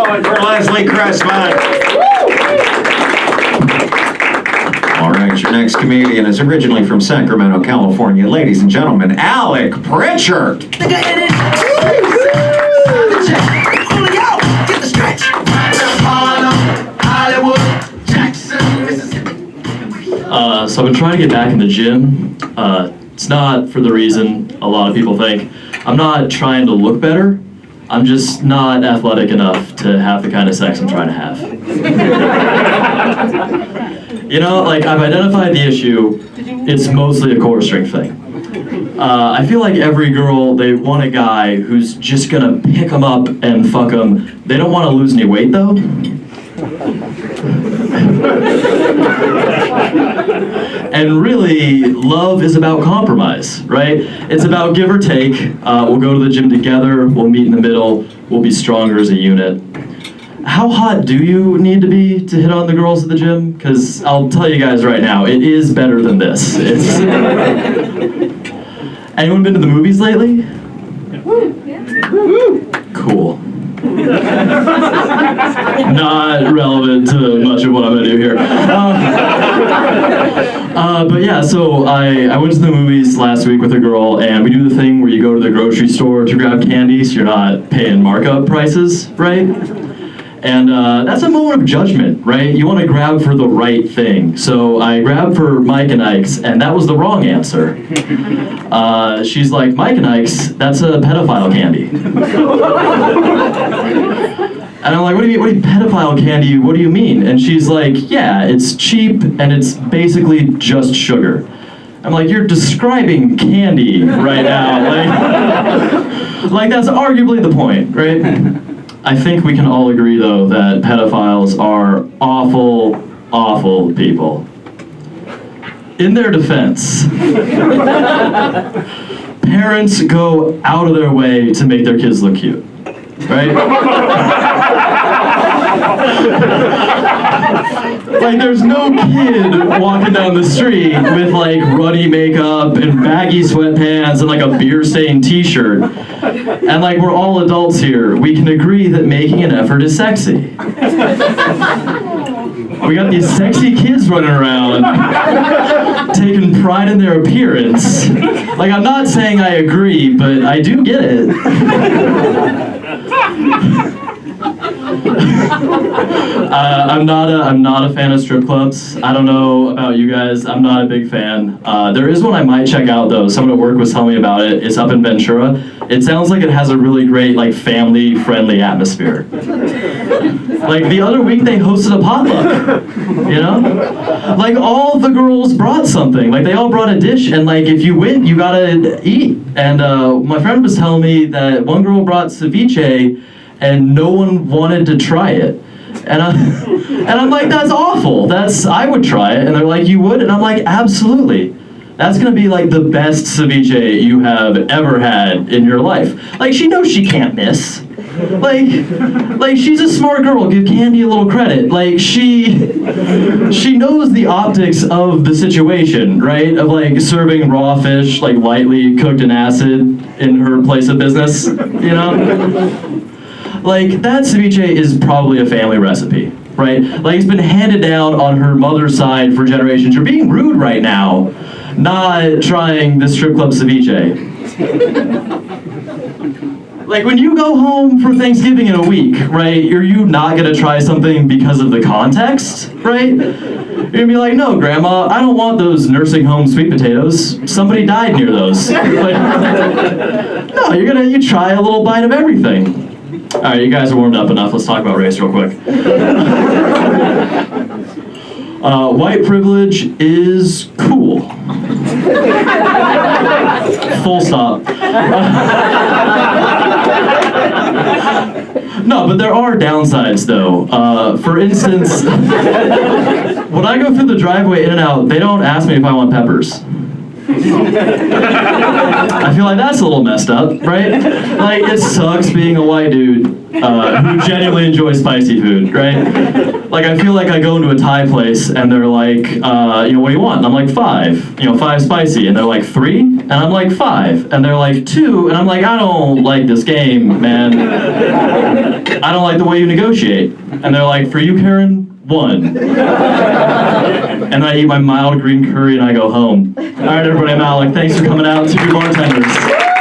going for Leslie Cressman. All right, your next comedian is originally from Sacramento, California. Ladies and gentlemen, Alec Pritchard. So I've been trying to get back in the gym. It's not for the reason a lot of people think. I'm not trying to look better. I'm just not athletic enough to have the kind of sex I'm trying to have. You know, like, I've identified the issue. It's mostly a core strength thing. I feel like every girl, they want a guy who's just gonna pick them up and fuck them. They don't want to lose any weight though. And really, love is about compromise, right? It's about give or take. We'll go to the gym together, we'll meet in the middle, we'll be stronger as a unit. How hot do you need to be to hit on the girls at the gym? Because I'll tell you guys right now, it is better than this. Anyone been to the movies lately? Cool. Not relevant to much of what I'm gonna do here. But yeah, so I went to the movies last week with a girl, and we do the thing where you go to the grocery store to grab candy so you're not paying markup prices, right? And that's a moment of judgment, right? You want to grab for the right thing. So I grabbed for Mike and Ike's, and that was the wrong answer. She's like, Mike and Ike's, that's a pedophile candy. And I'm like, what do you mean, pedophile candy? What do you mean? And she's like, yeah, it's cheap, and it's basically just sugar. I'm like, you're describing candy right now. Like that's arguably the point, right? I think we can all agree, though, that pedophiles are awful, awful people. In their defense, parents go out of their way to make their kids look cute, right? Like, there's no kid walking down the street with, like, runny makeup and baggy sweatpants and, like, a beer-stained t-shirt. And, like, we're all adults here. We can agree that making an effort is sexy. We got these sexy kids running around, taking pride in their appearance. Like, I'm not saying I agree, but I do get it. I'm not a fan of strip clubs. I don't know about you guys. I'm not a big fan. There is one I might check out though. Someone at work was telling me about it. It's up in Ventura. It sounds like it has a really great, like, family-friendly atmosphere. Like, the other week they hosted a potluck, you know? Like, all the girls brought something. Like, they all brought a dish, and, like, if you win, you gotta eat. And my friend was telling me that one girl brought ceviche, and no one wanted to try it. And I'm like, that's awful. I would try it. And they're like, you would? And I'm like, absolutely. That's gonna be like the best ceviche you have ever had in your life. Like, she knows she can't miss. Like she's a smart girl. Give Candy a little credit. Like, she knows the optics of the situation, right? Of, like, serving raw fish, like, lightly cooked in acid in her place of business, you know? Like, that ceviche is probably a family recipe, right? Like, it's been handed down on her mother's side for generations. You're being rude right now, not trying the strip club ceviche. Like, when you go home for Thanksgiving in a week, right, are you not gonna try something because of the context, right? You're gonna be like, no, Grandma, I don't want those nursing home sweet potatoes. Somebody died near those. Like, no, you try a little bite of everything. All right, you guys are warmed up enough. Let's talk about race real quick. White privilege is cool. Full stop. No, but there are downsides, though. For instance, when I go through the driveway in and out, they don't ask me if I want peppers. I feel like that's a little messed up, right? Like, it sucks being a white dude who genuinely enjoys spicy food, right? Like, I feel like I go into a Thai place and they're like, what do you want? And I'm like, 5. 5 spicy. And they're like, 3? And I'm like, 5. And they're like, 2. And I'm like, I don't like this game, man. I don't like the way you negotiate. And they're like, for you, Karen, 1. And I eat my mild green curry and I go home. All right, everybody, I'm Alec. Thanks for coming out to be bartenders.